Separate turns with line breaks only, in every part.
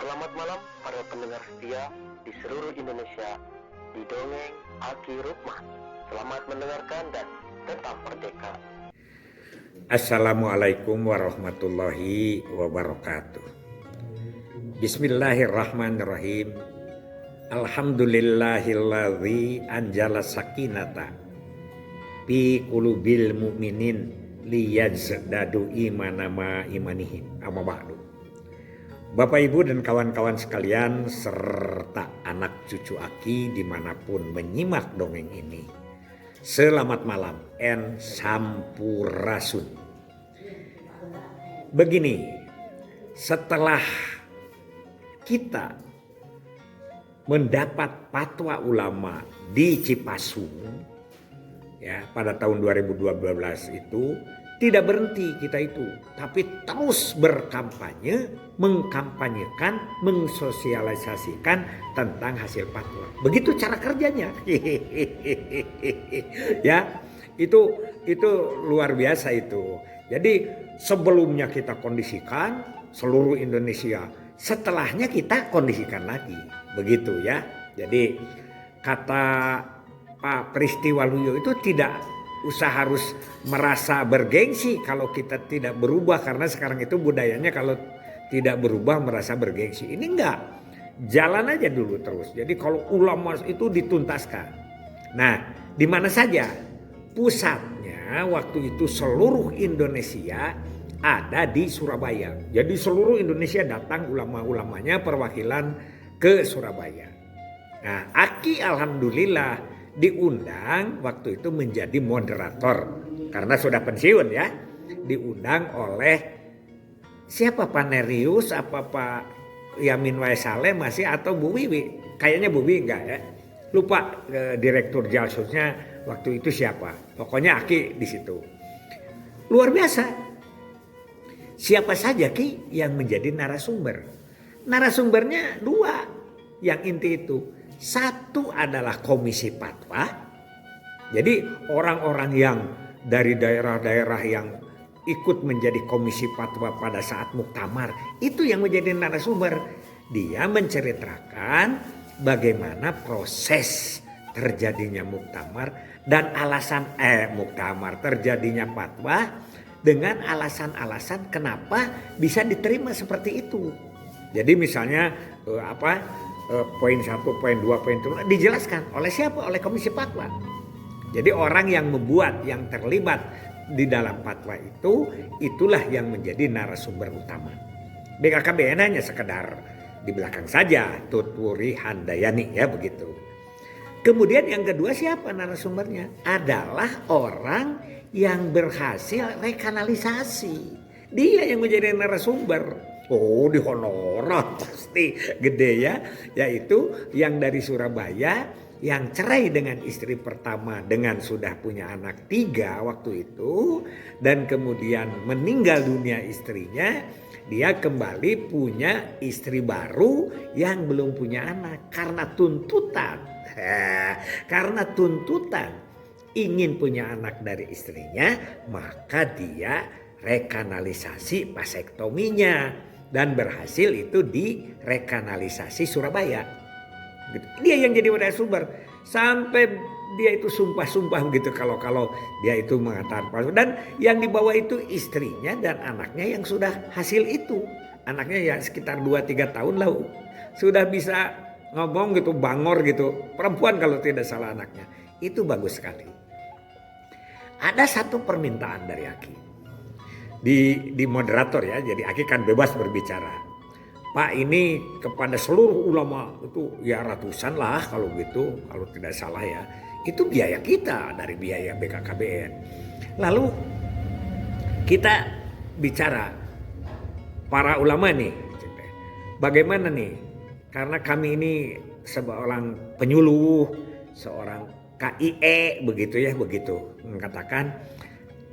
Selamat malam para pendengar setia di seluruh Indonesia di Dongeng Aki Rukman. Selamat mendengarkan dan tetap merdeka.
Assalamualaikum warahmatullahi wabarakatuh. Bismillahirrahmanirrahim. Alhamdulillahilladzi anjala sakinata fi qulubil mu'minin liyazdadu imana ma imanihim. Amma ba'du. Bapak Ibu dan kawan-kawan sekalian serta anak cucu Aki dimanapun menyimak dongeng ini, selamat malam and sampurasun. Begini, setelah kita mendapat fatwa ulama di Cipasung ya pada tahun 2012 itu, tidak berhenti kita itu, tapi terus berkampanye, mengkampanyekan, mensosialisasikan tentang hasil fatwa. Begitu cara kerjanya. Ya, itu luar biasa itu. Jadi sebelumnya kita kondisikan seluruh Indonesia, setelahnya kita kondisikan lagi. Begitu ya. Jadi kata Pak Pristiwaluyo itu tidak usah harus merasa bergengsi kalau kita tidak berubah, karena sekarang itu budayanya kalau tidak berubah merasa bergengsi. Ini enggak, jalan aja dulu terus. Jadi kalau ulama itu dituntaskan. Nah, di mana saja pusatnya waktu itu seluruh Indonesia ada di Surabaya. Jadi seluruh Indonesia datang ulama-ulamanya perwakilan ke Surabaya. Nah, Aki alhamdulillah diundang waktu itu menjadi moderator karena sudah pensiun ya. Diundang oleh siapa, Pak Nerius apa Pak Yamin Waisale masih, atau Bu Wiwi? Kayaknya Bu Wiwi enggak ya. Lupa direktur Jalsusnya waktu itu siapa. Pokoknya Aki di situ. Luar biasa. Siapa saja Ki yang menjadi narasumber? Narasumbernya dua yang inti itu. Satu adalah komisi fatwa. Jadi orang-orang yang dari daerah-daerah yang ikut menjadi komisi fatwa pada saat muktamar itu yang menjadi narasumber. Dia menceritakan bagaimana proses terjadinya muktamar dan alasan muktamar terjadinya fatwa dengan alasan-alasan kenapa bisa diterima seperti itu. Jadi misalnya poin 1, poin 2, poin 3 dijelaskan oleh siapa? Oleh komisi fatwa. Jadi orang yang membuat, yang terlibat di dalam fatwa itu, itulah yang menjadi narasumber utama. BKKBN hanya sekedar di belakang saja, Tutwuri Handayani ya begitu. Kemudian yang kedua siapa narasumbernya? Adalah orang yang berhasil rekanalisasi. Dia yang menjadi narasumber. Oh, dihonorar pasti gede ya. Yaitu yang dari Surabaya yang cerai dengan istri pertama dengan sudah punya anak 3 waktu itu. Dan kemudian meninggal dunia istrinya. Dia kembali punya istri baru yang belum punya anak. Karena tuntutan. Karena tuntutan ingin punya anak dari istrinya. Maka dia rekanalisasi vasektominya. Dan berhasil itu di rekanalisasi Surabaya. Dia yang jadi narasumber. Sampai dia itu sumpah-sumpah begitu kalau dia itu mengatakan palsu. Dan yang dibawa itu istrinya dan anaknya yang sudah hasil itu. Anaknya ya sekitar 2-3 tahun lah. Sudah bisa ngomong gitu, bangor gitu. Perempuan kalau tidak salah anaknya. Itu bagus sekali. Ada satu permintaan dari Aki. Di moderator ya, jadi Aki kan bebas berbicara. Pak, ini kepada seluruh ulama itu ya ratusan lah kalau gitu, kalau tidak salah ya. Itu biaya kita dari biaya BKKBN. Lalu kita bicara para ulama nih, bagaimana nih? Karena kami ini seorang penyuluh, seorang KIE begitu ya, begitu mengatakan.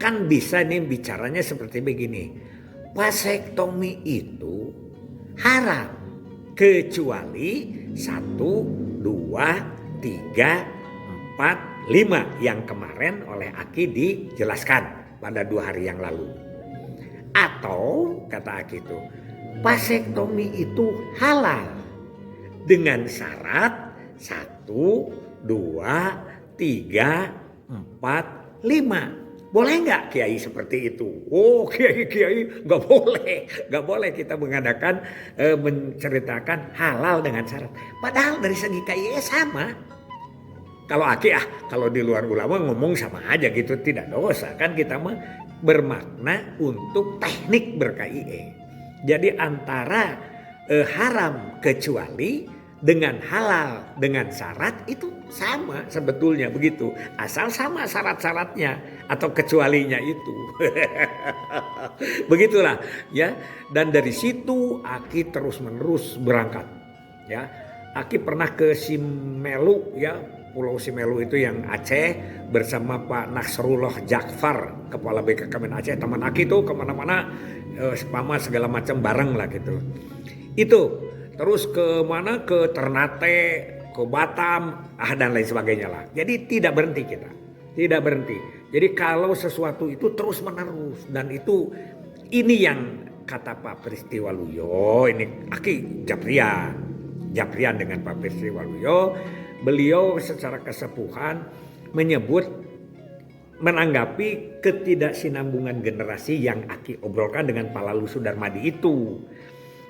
Kan bisa nih bicaranya seperti begini. Vasektomi itu haram. Kecuali 1, 2, 3, 4, 5 yang kemarin oleh Aki dijelaskan pada 2 hari yang lalu. Atau kata Aki itu vasektomi itu halal dengan syarat 1, 2, 3, 4, 5. Boleh nggak Kiai seperti itu? Oh Kiai nggak boleh kita mengadakan menceritakan halal dengan syarat. Padahal dari segi KIE sama. Kalau kalau di luar ulama ngomong sama aja gitu, tidak dosa kan, kita mah bermakna untuk teknik ber-KIE. Jadi antara haram kecuali dengan halal dengan syarat itu sama sebetulnya begitu, asal sama syarat-syaratnya atau kecualinya itu. Begitulah ya. Dan dari situ Aki terus menerus berangkat ya. Aki pernah ke Simelu ya, Pulau Simelu itu yang Aceh, bersama Pak Nasrullah Jakfar, Kepala BKKBN Aceh. Teman Aki tuh kemana-mana spama segala macam bareng lah gitu. Itu terus ke mana, ke Ternate, ke Batam, dan lain sebagainya lah. Jadi tidak berhenti kita, tidak berhenti. Jadi kalau sesuatu itu terus menerus, dan itu ini yang kata Pak Pristiwaluyo, ini Aki Japrian dengan Pak Pristiwaluyo, beliau secara kesepuhan menyebut menanggapi ketidaksinambungan generasi yang Aki obrolkan dengan Pak Lalu Sudarmadi itu.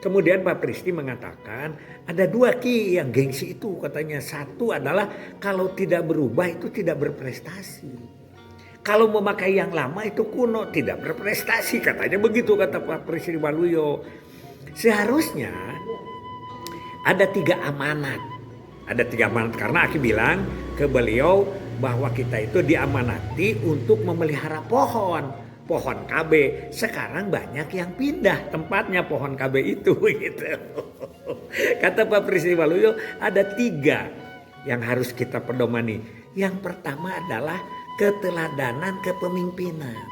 Kemudian Pak Pristi mengatakan ada 2 Ki yang gengsi itu, katanya. 1 adalah kalau tidak berubah itu tidak berprestasi. Kalau memakai yang lama itu kuno, tidak berprestasi, katanya begitu kata Pak Pristi Waluyo. Seharusnya ada 3 amanat. Ada 3 amanat karena Aki bilang ke beliau bahwa kita itu diamanati untuk memelihara pohon KB. Sekarang banyak yang pindah tempatnya pohon KB itu gitu. Kata Pak Pristi Waluyo ada 3 yang harus kita pedomani. Yang pertama adalah keteladanan kepemimpinan.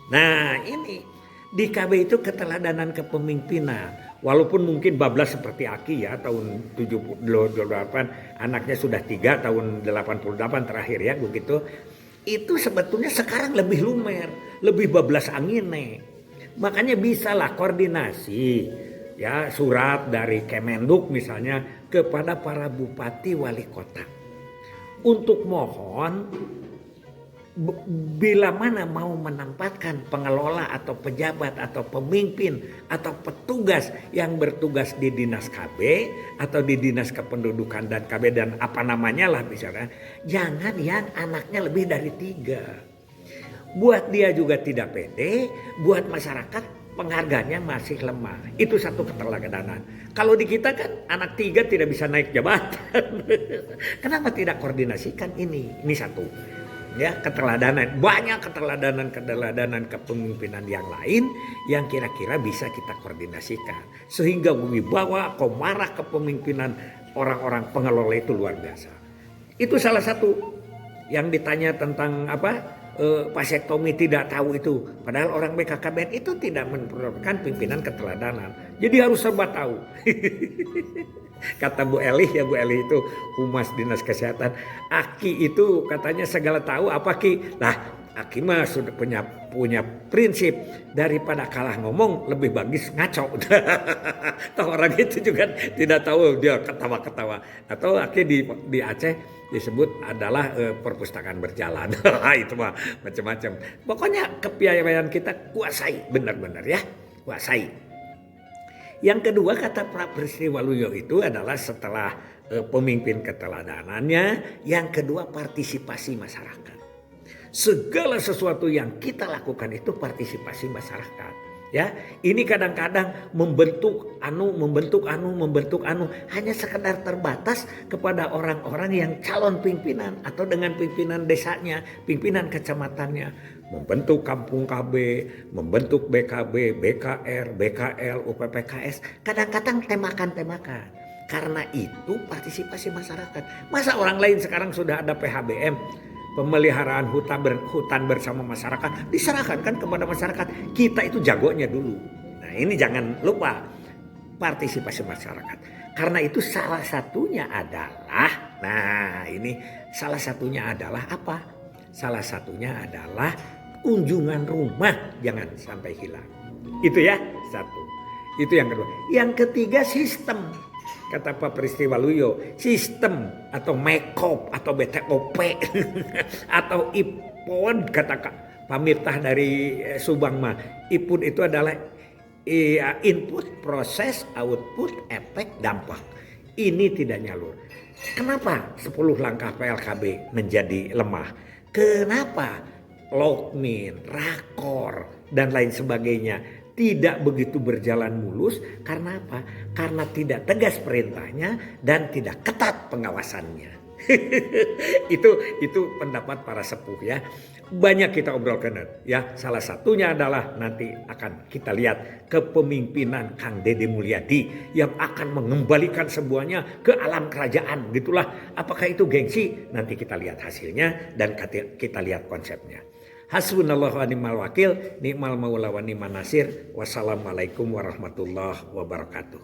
Nah ini di KB itu keteladanan kepemimpinan. Walaupun mungkin bablas seperti Aki ya, tahun 78 anaknya sudah 3, tahun 88 terakhir ya begitu. Itu sebetulnya sekarang lebih lumer, lebih bablas angine. Makanya bisalah koordinasi ya, surat dari Kemenduk misalnya kepada para bupati wali kota untuk mohon bila mana mau menempatkan pengelola atau pejabat atau pemimpin atau petugas yang bertugas di dinas KB atau di dinas kependudukan dan KB dan apa namanya lah misalnya, jangan yang anaknya lebih dari 3. Buat dia juga tidak pede, buat masyarakat penghargaannya masih lemah. Itu satu keteladanan. Kalau di kita kan anak 3 tidak bisa naik jabatan. Kenapa tidak koordinasikan ini? Ini satu. Ya, keteladanan, banyak keteladanan kepemimpinan yang lain yang kira-kira bisa kita koordinasikan sehingga wibawa komarah kepemimpinan orang-orang pengelola itu luar biasa. Itu salah satu yang ditanya tentang vasektomi tidak tahu itu, padahal orang BKKBN itu tidak memerlukan pimpinan keteladanan, jadi harus serba tahu. Kata Bu Eli itu Humas Dinas Kesehatan, Aki itu katanya segala tahu apa Ki? Nah Aki mah sudah punya prinsip, daripada kalah ngomong lebih bagus ngaco. Tahu orang itu juga tidak tahu, dia ketawa-ketawa. Atau Aki di Aceh disebut adalah perpustakaan berjalan. Itu mah macam-macam. Pokoknya kepiawaian kita kuasai benar-benar ya, kuasai. Yang kedua kata Pak Pristi Waluyo itu adalah setelah pemimpin keteladanannya, yang kedua partisipasi masyarakat. Segala sesuatu yang kita lakukan itu partisipasi masyarakat. Ya, ini kadang-kadang membentuk anu hanya sekedar terbatas kepada orang-orang yang calon pimpinan atau dengan pimpinan desanya, pimpinan kecamatannya, membentuk kampung KB, membentuk BKB, BKR, BKL, UPPKS, kadang-kadang temakan. Karena itu partisipasi masyarakat. Masa orang lain sekarang sudah ada PHBM, pemeliharaan hutan bersama masyarakat, diserahkan kan kepada masyarakat. Kita itu jagonya dulu. Nah ini jangan lupa partisipasi masyarakat. Karena itu salah satunya adalah, salah satunya adalah apa? Salah satunya adalah kunjungan rumah jangan sampai hilang. Itu ya satu. Itu yang kedua. Yang ketiga sistem. Kata Pak Peristiwaluyo, sistem atau makeup atau BTOP atau IPON kata Kak Pamirtah dari Subang mah. IPON itu adalah input, proses, output, efek, dampak. Ini tidak nyalur. Kenapa 10 langkah PLKB menjadi lemah? Kenapa Lokmin, Rakor, dan lain sebagainya tidak begitu berjalan mulus? Karena apa? Karena tidak tegas perintahnya dan tidak ketat pengawasannya. itu pendapat para sepuh ya. Banyak kita obrolkan ya. Salah satunya adalah nanti akan kita lihat kepemimpinan Kang Dede Mulyadi yang akan mengembalikan semuanya ke alam kerajaan gitulah. Apakah itu gengsi? Nanti kita lihat hasilnya dan kita lihat konsepnya. Hasbunallahu wa ni'mal wakil, ni'mal maula wa ni'man nasir. Wassalamualaikum warahmatullahi wabarakatuh.